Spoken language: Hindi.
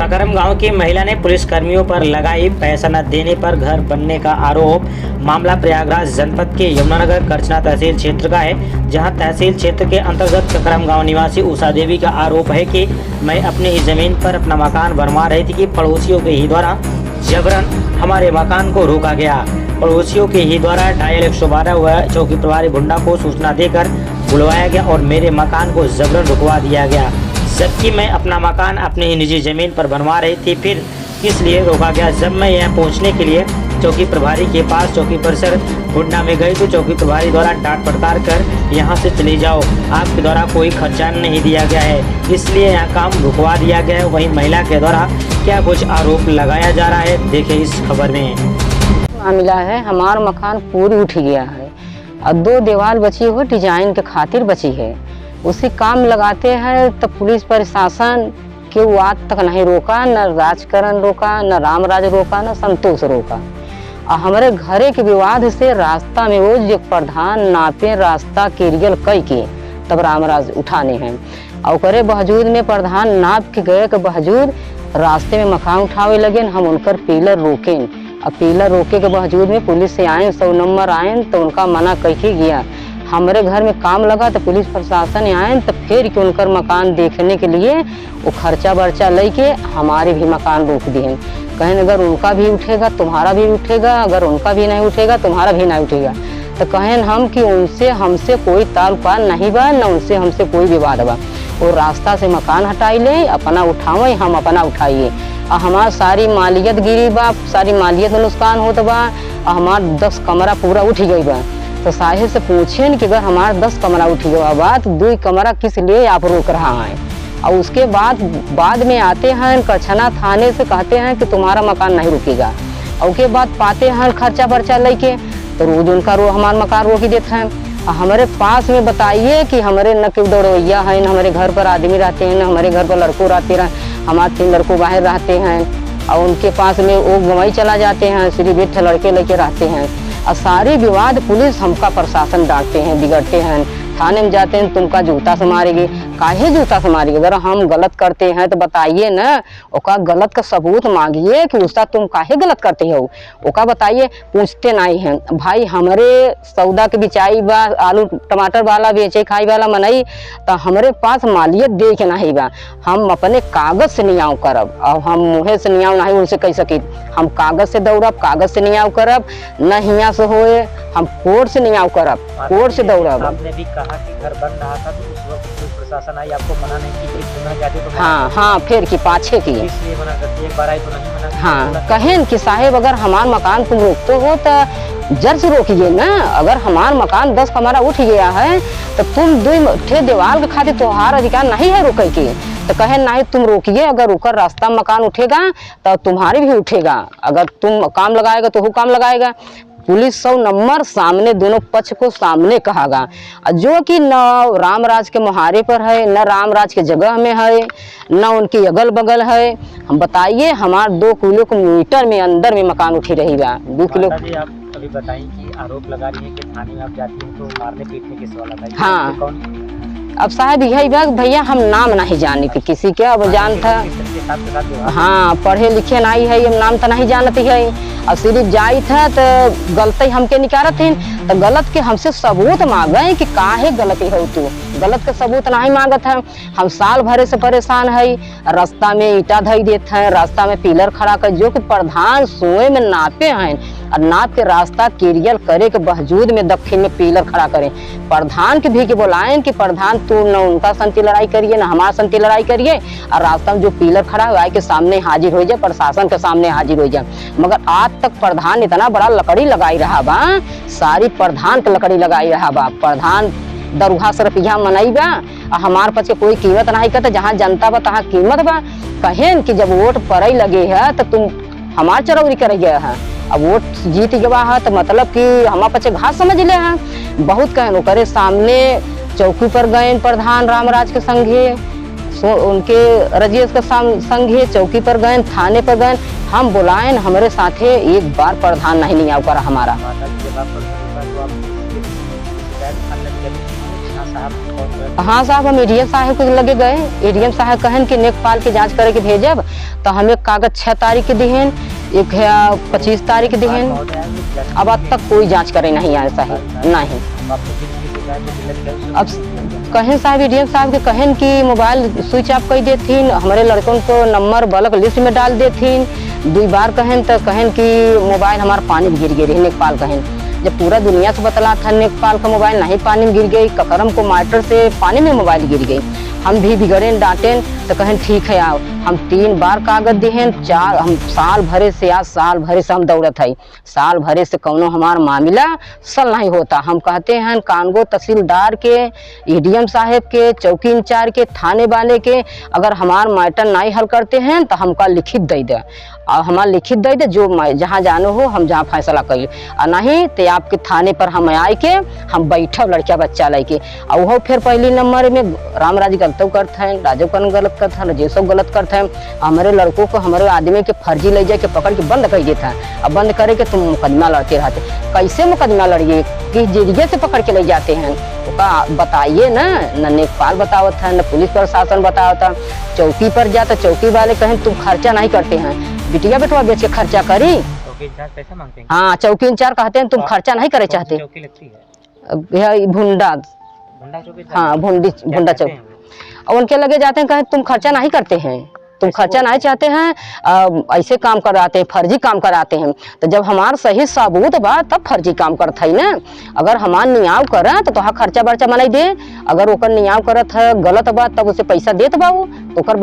चकरम गांव की महिला ने पुलिस कर्मियों पर लगाई पैसा न देने पर घर बनने का आरोप। मामला प्रयागराज जनपद के यमुनानगर करचना तहसील क्षेत्र का है, जहां तहसील क्षेत्र के अंतर्गत चकरम गांव निवासी उषा देवी का आरोप है कि मैं अपनी ही जमीन पर अपना मकान बनवा रही थी कि पड़ोसियों के ही द्वारा जबरन हमारे मकान को रोका गया। पड़ोसियों के ही द्वारा डायल 112 व चौकी प्रभारी भुंडा को सूचना देकर बुलवाया गया और मेरे मकान को जबरन रुकवा दिया गया, जबकि मैं अपना मकान अपनी ही निजी जमीन पर बनवा रही थी। फिर किस लिए रोका गया? जब मैं यहाँ पहुँचने के लिए चौकी प्रभारी के पास चौकी परिसर भुंडा में गई तो चौकी प्रभारी द्वारा डांट फटकार कर यहाँ से चले जाओ, आपके द्वारा कोई खर्चा नहीं दिया गया है, इसलिए यहाँ काम रुकवा दिया गया है। वहीं महिला के द्वारा क्या कुछ आरोप लगाया जा रहा है, देखें इस खबर में। मामला है, हमारा मकान पूरी उठ गया है और 2 दीवार बची हो डिजाइन के खातिर बची है, उसी काम लगाते हैं तो पुलिस प्रशासन के आज तक नहीं रोका, न राजकरण रोका, न रामराज रोका, न संतोष रोका। और हमारे घरे के विवाद से रास्ता में वो जो प्रधान नापे रास्ता केरियल कई के तब रामराज उठाने हैं और करे बावजूद में प्रधान नाप के गए के बावजूद रास्ते में मकान उठावे लगे। हम उनकर पिलर रोकें और पिलर रोके के बावजूद में पुलिस से आए 100 नंबर आए तो उनका मना करके गया। हमारे घर में काम लगा तो पुलिस प्रशासन आए तो फिर कि उनकर मकान देखने के लिए वो खर्चा बर्चा लेके हमारे भी मकान रोक दिए। कहें अगर उनका भी उठेगा तुम्हारा भी उठेगा, अगर उनका भी नहीं उठेगा तुम्हारा भी नहीं उठेगा। तो कहें हम कि उनसे हमसे कोई ताल्लुकात नहीं बा, न उनसे हमसे कोई विवाद बा। वो रास्ता से मकान हटाई ले, अपना उठावे, हम अपना उठाइए। और हमार सारी मालियत गिरी बा, सारी मालियत में नुकसान होता बा और हमार 10 कमरा पूरा उठ गई बा। तो साहिब से पूछें कि अगर हमारा 10 कमरा उठ गया बात 2 कमरा किस लिए आप रोक रहा है। और उसके बाद में आते हैं करछना थाने से कहते हैं कि तुम्हारा मकान नहीं रुकेगा। और उसके बाद पाते हैं खर्चा बर्चा लेके तो रोज उनका हमारा मकान रोक ही देते हैं। हमारे पास में बताइए कि हमारे न कि दौड़ैया है, न हमारे घर पर आदमी रहते हैं, न हमारे घर पर लड़कों रहते हैं। हमारे 3 लड़कों बाहर रहते हैं और उनके पास में वो गंवाई चला जाते हैं, सिर्फ 8 लड़के लेके रहते हैं। और सारे विवाद पुलिस हमका प्रशासन डांटते हैं, बिगड़ते हैं, थाने में जाते हैं तुमका जूता से मारेगी। काहे जूता से मारेगी? अगर हम गलत करते हैं तो बताइए ना, ओका गलत का सबूत मांगिए कि उसका तुम काहे गलत करते हो, ओका बताइए। पूछते नहीं हैं भाई, हमारे सौदा के बिचाई बा, आलू टमाटर वाला बेचे खाई वाला मनई तो हमारे पास मालियत दे के नहीं बा। हम अपने कागज से नियाव करब और हम मुँहे से नियाव नहीं उनसे कह सकी। हम कागज से दौड़ब, कागज से नियाव करब, न हियाँ से होए हम कोर्ट से नियाव करब, कोर्ट से दौड़ब। आपने भी कहा कि घर बन रहा था तो उस वक्त पुलिस प्रशासन आई, आपको मना नहीं की तो हाँ फिर की पाछे की इसलिए मना करती है, एक बार आई तो नहीं मना। हाँ कहें कि साहेब अगर हमारा मकान तुम रोकते हो तो जड़ से रोकिए ना। अगर हमारा मकान 10 कमरा उठ गया है तो तुम 2 दीवार के खातिर तुम्हारा अधिकार नहीं है रोके के। तो कहे नहीं तुम रोकिए, अगर रुकर रास्ता मकान उठेगा तो तुम्हारे भी उठेगा, अगर तुम काम लगाएगा तो वो काम लगाएगा। पुलिस 100 नंबर सामने दोनों पक्ष को सामने कहागा, जो कि न रामराज के मुहारे पर है, न रामराज के जगह में है, न उनकी अगल बगल है। हम बताइए हमारे 2 किलोमीटर में अंदर में मकान उठी रहेगा। 2 किलो आप अभी बताइए कि आरोप लगा रही है कि थाने में आप जाती हैं तो मारने पीटने की सवाल आता है। हाँ अब साहब यही बात भैया हम नाम नहीं जानी थी किसी के, अब जानता हाँ पढ़े लिखे नहीं है, हम नाम तो नहीं जानती है और सिर्फ जाई था तो गलती हमके निकारत है तो गलत के हमसे सबूत मांगे कि काहे गलती हो तू, गलत के सबूत नहीं मांगत है। हम साल भरे से परेशान है, रास्ता में ईटा धई देते हैं, रास्ता में पिलर खड़ा कर जो कि प्रधान सोए में नापे हैं और नाप के रास्ता क्लियर करे के बावजूद में दक्षिण में पिलर खड़ा करें। प्रधान के भी के बुलाएं कि प्रधान तू न उनका संति लड़ाई करिए न हमारा संति लड़ाई करिए और रास्ता में जो पिलर खड़ा है के सामने हाजिर हो जाए, प्रशासन के सामने हाजिर हो जाए। मगर आज तक प्रधान इतना बड़ा लकड़ी लगाई रहा बा, सारी प्रधान के लकड़ी लगाई रहा बा। प्रधान दरुहा से रुपया मनई बा और हमारे पास कोई कीमत नहीं करता, जहाँ जनता बा तहाँ कीमत बा। कहें कि जब वोट पड़े लगे है तो तुम हमार चरौरी कर गया है, अब वोट जीत गवा है तो मतलब कि हमारे पचे घास समझ ले हैं। बहुत कहनो करे सामने चौकी पर गए प्रधान रामराज के संघे, उनके रजियस के संघे चौकी पर गए, थाने पर गए, हम बुलाएं हमारे साथे एक बार प्रधान नहीं आव करा हमारा। हाँ साहब, हम एडीएम साहब के लगे गए। एडीएम साहब कहन कि नेकपाल के जांच करे के भेजब, तो हमें कागज 6 तारीख के दिहन, एक है 25 तारीख के दिहन। अब आज तक कोई जांच करे नहीं आए साहब, नहीं। अब कहें साहब, एडीएम साहब के कहन कि मोबाइल स्विच ऑफ कर देथिन, हमारे लड़कों को नंबर ब्लॉक लिस्ट में डाल देथिन। 2 बार कहन तो कहन कि मोबाइल हमारा पानी में गिर गए रहे। नेपाल कहन जब पूरा दुनिया से बतला था नेपाल का मोबाइल नहीं पानी में गिर गई, ककरम को मास्टर से पानी में मोबाइल गिर गई। हम भी बिगड़े डांटें तो कहें ठीक है आओ। हम 3 बार कागज दिए, 4 हम साल भरे से, आज साल भरे से हम दौड़त है। साल भरे से कौनो हमारा मामला सल नहीं होता। हम कहते हैं कानगो तहसीलदार के, एडीएम साहब के, चौकी इंचार्ज के, थाने वाले के, अगर हमार मैटर नहीं हल करते हैं तो हमका लिखित दे दे, और हमारा लिखित दे दे जो जहाँ जानो हो हम जहाँ फैसला कर, और नहीं तो आपके थाने पर हम आए के हम बैठो लड़का बच्चा लेके। और वो फिर पहली नंबर में रामराज गलत करते हैं, राजो कन गलत करते हैं, जैसो गलत करते हैं। हमारे लड़कों को, हमारे आदमी के फर्जी ले जाके पकड़ के बंद कर देता है। अब बंद करे के तुम मुकदमा लड़ते रहते। कैसे मुकदमा लड़िए, किस जरिए से पकड़ के ले जाते हैं, बताइए न नेपाल बतावत है, न पुलिस प्रशासन बतावत है। चौकी पर जाता, चौकी वाले कहें तुम खर्चा नहीं करते हैं, बिटिया बेटवा बेच के खर्चा करी। चौकी इंचार्ज पैसा मांगते हैं? हाँ, चौकी इंचार्ज कहते हैं तुम खर्चा नहीं करे चाहते। चौकी लगती है भुंडा, हाँ भुंडा चौक। और उनके लगे जाते हैं, कहें तुम खर्चा नहीं करते हैं, तुम खर्चा नहीं चाहते हैं, ऐसे काम कराते हैं, फर्जी काम कराते हैं। तो जब हमार सही सबूत बा तब फर्जी काम करत है ना। अगर हमार नियाव करे तो तोहा खर्चा बर्चा मनाई दे, अगर ओकर नियाव करत है गलत बा तब उसे पैसा देत बा, वो ओकर